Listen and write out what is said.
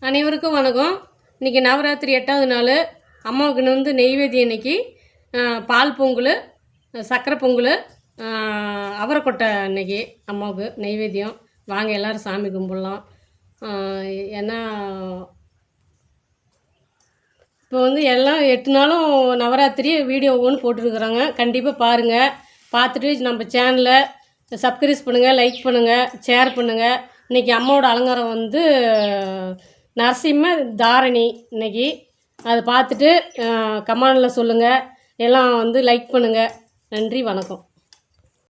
அனைவருக்கும் வணக்கம். இன்றைக்கி நவராத்திரி 8வது நாள். அம்மாவுக்கு வந்து நெய்வேத்தியம் இன்றைக்கி பால் பொங்கல், சர்க்கரை பொங்கல், அவரைக்கொட்டை இன்றைக்கி அம்மாவுக்கு நெய்வேத்தியம். வாங்க எல்லோரும் சாமி கும்பிட்லாம். ஏன்னா இப்போ வந்து எல்லாம் 8 நாளும் நவராத்திரி வீடியோ ஒவ்வொன்று போட்டுருக்குறாங்க. கண்டிப்பாக பாருங்கள். பார்த்துட்டு நம்ம சேனலை சப்ஸ்கிரைப் பண்ணுங்கள், லைக் பண்ணுங்கள், ஷேர் பண்ணுங்கள். இன்றைக்கி அம்மாவோட அலங்காரம் வந்து நரசிம்ம தாரணி. இன்றைக்கி அதை பார்த்துட்டு கமெண்டில் சொல்லுங்கள். எல்லாம் வந்து லைக் பண்ணுங்கள். நன்றி, வணக்கம்.